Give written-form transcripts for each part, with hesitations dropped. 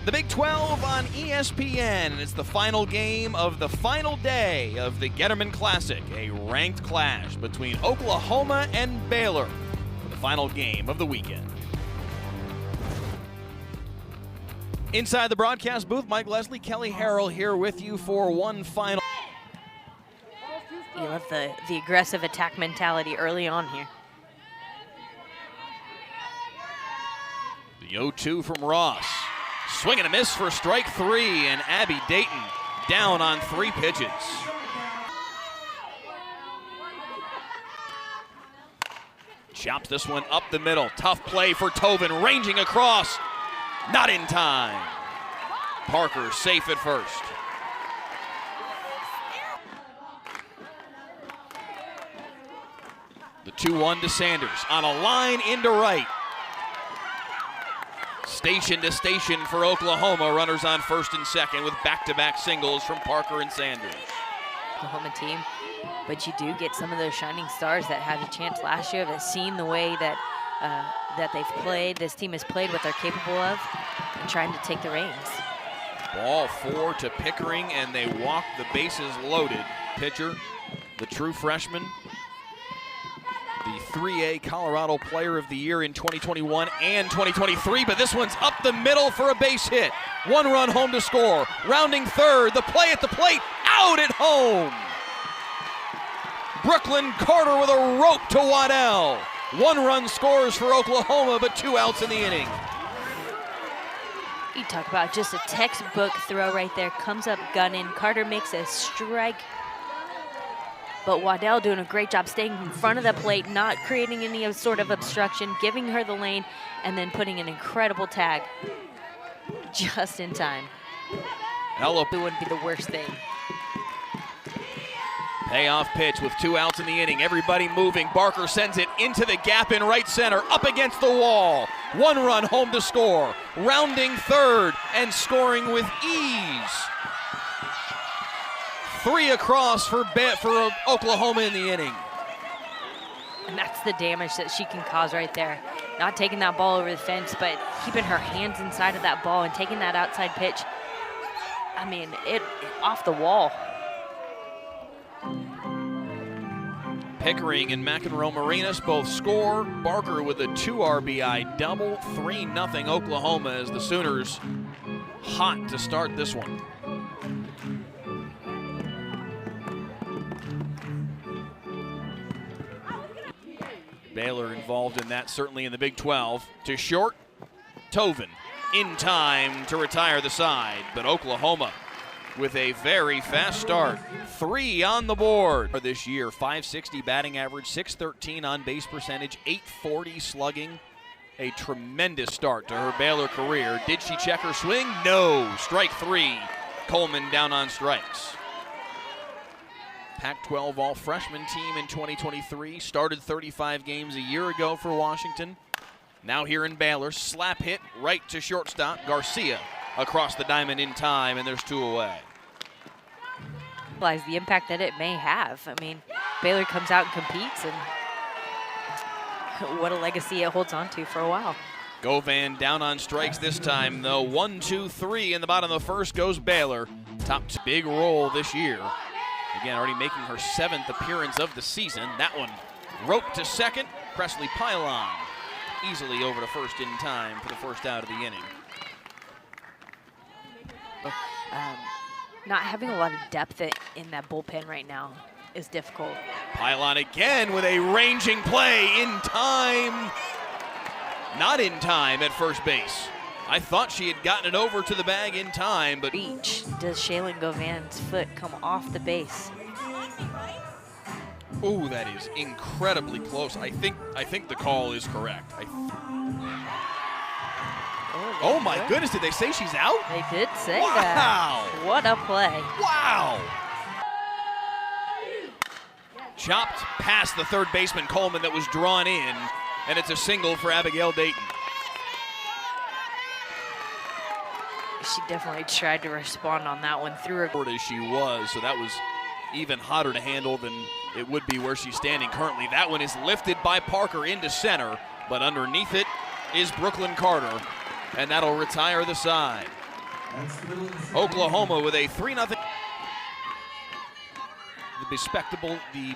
The Big 12 on ESPN, and it's the final game of the final day of the Getterman Classic, a ranked clash between Oklahoma and Baylor for the final game of the weekend. Inside the broadcast booth, Mike Leslie, Kelly Harrell here with you for one final. You love the aggressive attack mentality early on here. The 0-2 from Ross. Swing and a miss for strike three, and Abby Dayton down on 3 pitches. Chops this one up the middle. Tough play for Tobin, ranging across. Not in time. Parker safe at first. The 2-1 to Sanders on a line into right. Station to station for Oklahoma. Runners on first and second with back-to-back singles from Parker and Sanders. Oklahoma team, but you do get some of those shining stars that had a chance last year, that seen the way that that they've played, this team has played, what they're capable of, and trying to take the reins. Ball 4 to Pickering, and they walk the bases loaded. Pitcher, the true freshman, the 3A Colorado Player of the Year in 2021 and 2023, but this one's up the middle for a base hit. 1 run home to score. Rounding third, the play at the plate, out at home. Brooklyn Carter with a rope to Waddell. 1 run scores for Oklahoma, but 2 outs in the inning. You talk about just a textbook throw right there. Comes up gunning. Carter makes a strike. But Waddell doing a great job staying in front of the plate, not creating any sort of obstruction, giving her the lane, and then putting an incredible tag just in time. Hello. It wouldn't be the worst thing. Payoff pitch with 2 outs in the inning. Everybody moving. Barker sends it into the gap in right center, up against the wall. 1 run home to score. Rounding third and scoring with ease. 3 across for Oklahoma in the inning. And that's the damage that she can cause right there. Not taking that ball over the fence, but keeping her hands inside of that ball and taking that outside pitch. I mean, it off the wall. Pickering and McEnroe-Marinas both score. Barker with a 2 RBI double. 3-0 Oklahoma as the Sooners hot to start this one. Baylor involved in that, certainly in the Big 12. To short, Tobin in time to retire the side, but Oklahoma with a very fast start. 3 on the board this year. 560 batting average, 613 on base percentage, 840 slugging. A tremendous start to her Baylor career. Did she check her swing? No. Strike 3. Coleman down on strikes. Pac-12 all-freshman team in 2023. Started 35 games a year ago for Washington. Now here in Baylor. Slap hit right to shortstop. Garcia across the diamond in time, and there's 2 away. Realize the impact that it may have. I mean, Baylor comes out and competes, and what a legacy it holds on to for a while. Govan down on strikes this time, though. 1, 2, 3 in the bottom of the first goes Baylor. Top big role this year. Again, already making her 7th appearance of the season. That one roped to second. Presley Pylon easily over to first in time for the first out of the inning. Not having a lot of depth in that bullpen right now is difficult. Pylon again with a ranging play in time. Not in time at first base. I thought she had gotten it over to the bag in time, but reach. Does Shaylin Govan's foot come off the base? Ooh, that is incredibly close. I think the call is correct. Oh my goodness, did they say she's out? They did say that. Wow. What a play. Wow. Chopped past the third baseman Coleman that was drawn in, and it's a single for Abigail Dayton. She definitely tried to respond on that one through her. As she was, so that was even hotter to handle than it would be where she's standing currently. That one is lifted by Parker into center, but underneath it is Brooklyn Carter, and that'll retire the side. Oklahoma with a 3-0. The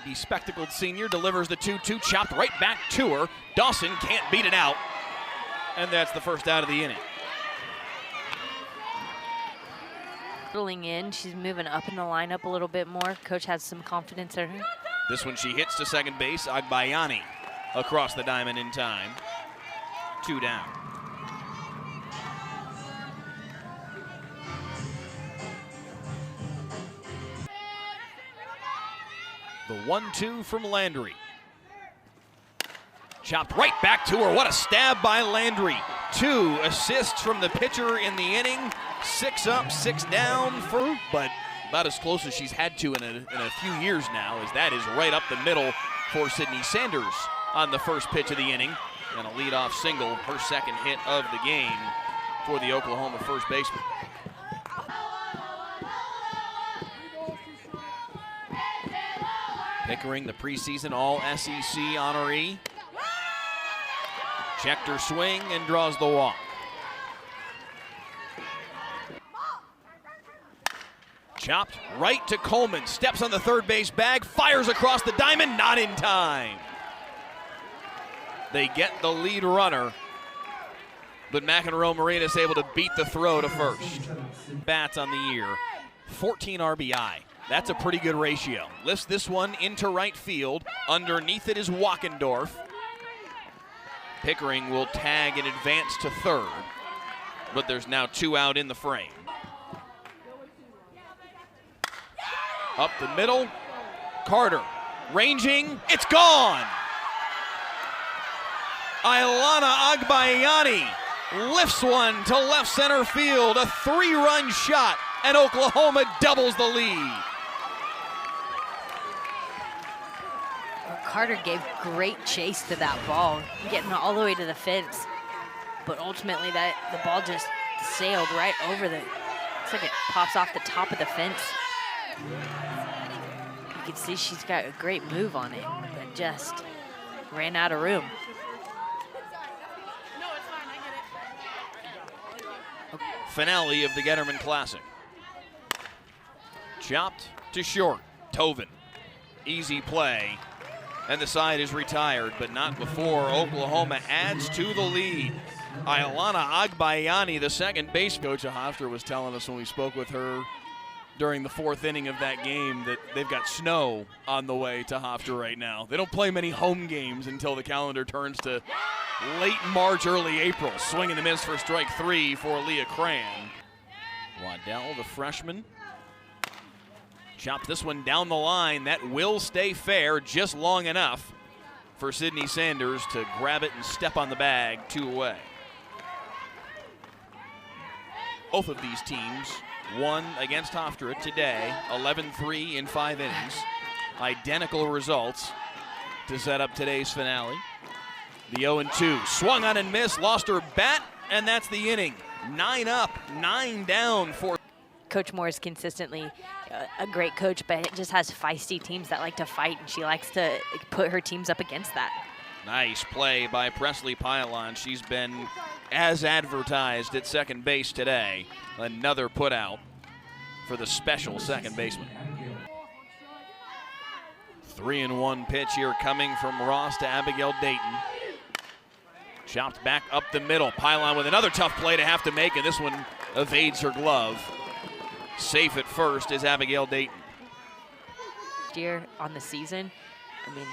bespectacled senior delivers the 2-2, chopped right back to her. Dawson can't beat it out, and that's the first out of the inning. Settling in, she's moving up in the lineup a little bit more. Coach has some confidence in her. This one she hits to second base. Agbayani across the diamond in time. 2 down. The 1-2 from Landry. Chopped right back to her. What a stab by Landry. 2 assists from the pitcher in the inning. 6 up, 6 down for, but about as close as she's had to in a few years now, as that is right up the middle for Sydney Sanders on the first pitch of the inning. And a leadoff single, her second hit of the game for the Oklahoma first baseman. Pickering, the preseason All-SEC honoree. Checked her swing and draws the walk. Chopped right to Coleman, steps on the third base bag, fires across the diamond, not in time. They get the lead runner, but McEnroe Marina is able to beat the throw to first. Bats on the year, 14 RBI. That's a pretty good ratio. Lifts this one into right field. Underneath it is Wackendorf. Pickering will tag and advance to third, but there's now 2 out in the frame. Up the middle, Carter ranging, it's gone! Ailana Agbayani lifts one to left center field, a 3-run shot, and Oklahoma doubles the lead. Carter gave great chase to that ball, getting all the way to the fence. But ultimately, the ball just sailed right over the, looks like it pops off the top of the fence. You can see she's got a great move on it, but just ran out of room. Finale of the Getterman Classic. Chopped to short, Tovin. Easy play, and the side is retired, but not before Oklahoma adds to the lead. Ailana Agbayani, the second base coach of Hofstra, was telling us when we spoke with her during the 4th inning of that game that they've got snow on the way to Hofstra right now. They don't play many home games until the calendar turns to late March, early April. Swing and a miss for strike 3 for Leah Cran. Waddell, the freshman. Chopped this one down the line. That will stay fair just long enough for Sydney Sanders to grab it and step on the bag. 2 away. Both of these teams won against Hofstra today, 11-3 in 5 innings. Identical results to set up today's finale. The 0-2, swung on and missed, lost her bat, and that's the inning. 9 up, 9 down for. Coach Moore is consistently a great coach, but it just has feisty teams that like to fight, and she likes to put her teams up against that. Nice play by Presley Pylon. She's been as advertised at second base today. Another put out for the special second baseman. 3-1 pitch here coming from Ross to Abigail Dayton. Chopped back up the middle. Pylon with another tough play to have to make, and this one evades her glove. Safe at first is Abigail Dayton. Year on the season, I mean,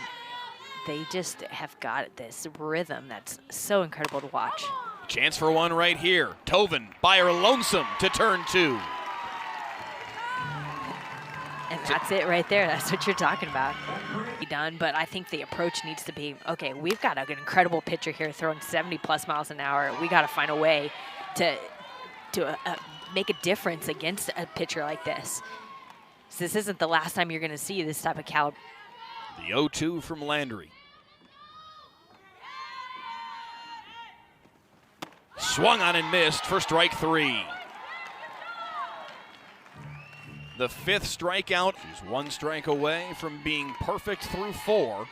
they just have got this rhythm that's so incredible to watch. Chance for one right here. Tovin by her lonesome to turn 2. And that's it right there. That's what you're talking about. Done, but I think the approach needs to be, okay, we've got an incredible pitcher here throwing 70+ miles an hour. We got to find a way to make a difference against a pitcher like this. So this isn't the last time you're going to see this type of caliber. The 0-2 from Landry. Swung on and missed for strike 3. The 5th strikeout. She's 1 strike away from being perfect through 4.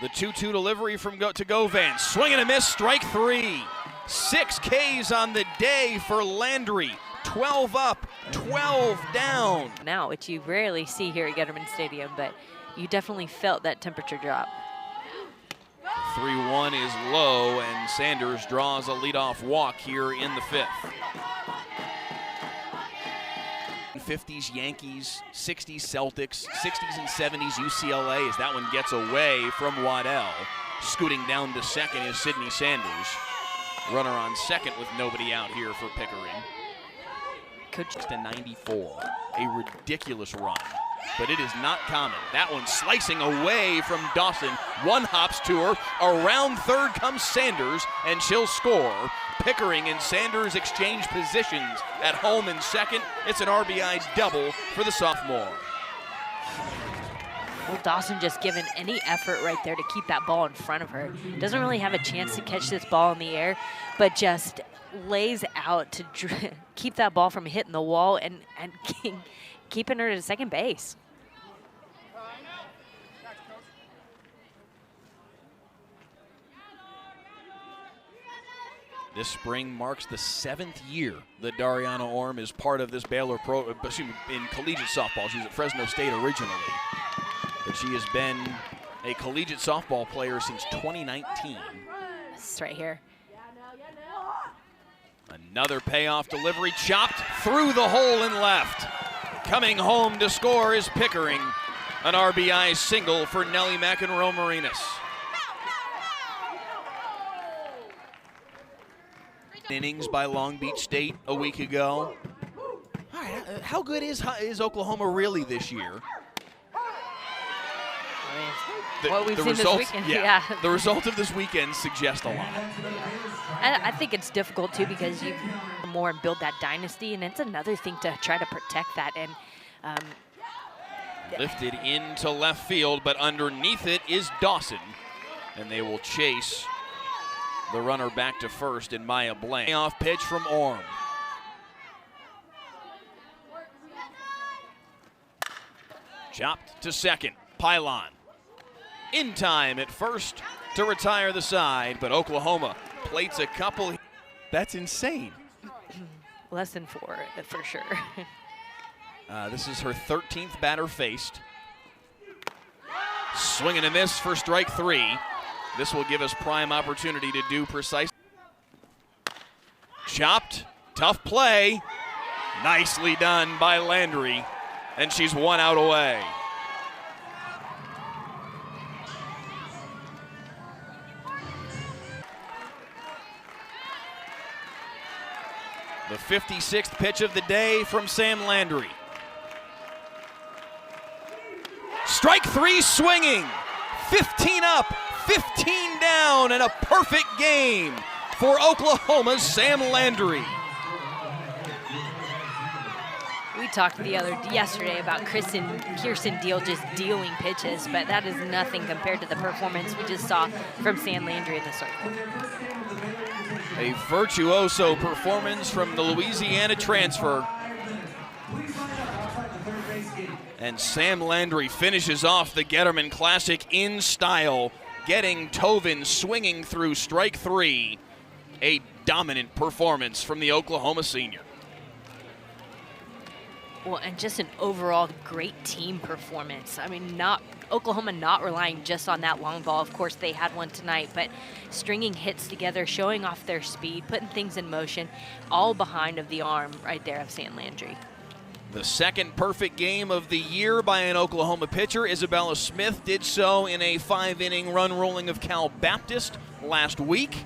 The 2-2 delivery from to Govan. Swing and a miss, strike 3. 6 Ks on the day for Landry. 12 up, 12 down. Now, which you rarely see here at Getterman Stadium, but you definitely felt that temperature drop. 3-1 is low, and Sanders draws a leadoff walk here in the 5th. 50s Yankees, 60s Celtics, 60s and 70s UCLA as that one gets away from Waddell. Scooting down to second is Sidney Sanders. Runner on second with nobody out here for Pickering. Coach to 94, a ridiculous run, but it is not common. That one slicing away from Dawson. One hops to her. Around third comes Sanders, and she'll score. Pickering and Sanders exchange positions at home and second. It's an RBI double for the sophomore. Well, Dawson just given any effort right there to keep that ball in front of her. Doesn't really have a chance to catch this ball in the air, but just lays out to keep that ball from hitting the wall and keeping her to second base. This spring marks the 7th year that Dariana Orm is part of this Baylor in collegiate softball. She was at Fresno State originally, but she has been a collegiate softball player since 2019. This right here. Another payoff delivery, chopped through the hole and left. Coming home to score is Pickering. An RBI single for Nellie McEnroe-Marinas. Innings by Long Beach State a week ago. All right, how good is Oklahoma really this year? What we've seen this weekend, yeah. The result of this weekend suggests a lot. I think it's difficult too because you more and build that dynasty, and it's another thing to try to protect that. And lifted into left field, but underneath it is Dawson, and they will chase the runner back to first in Maya Blank. Off pitch from Orm. Chopped to second. Pylon. In time at first to retire the side, but Oklahoma plates a couple. That's insane. Less than 4 for sure. This is her 13th batter faced. Swing and a miss for strike 3. This will give us prime opportunity to do precise. Chopped, tough play. Nicely done by Landry, and she's 1 out away. The 56th pitch of the day from Sam Landry. Strike 3 swinging. 15 up, 15 down, and a perfect game for Oklahoma's Sam Landry. We talked yesterday about Kirsten Deal just dealing pitches, but that is nothing compared to the performance we just saw from Sam Landry in the circle. A virtuoso performance from the Louisiana transfer. And Sam Landry finishes off the Getterman Classic in style, getting Tovin swinging through strike 3. A dominant performance from the Oklahoma senior. Well, and just an overall great team performance. I mean, Oklahoma not relying just on that long ball. Of course, they had one tonight, but stringing hits together, showing off their speed, putting things in motion, all behind of the arm right there of Sam Landry. The second perfect game of the year by an Oklahoma pitcher. Isabella Smith did so in a 5-inning run rolling of Cal Baptist last week.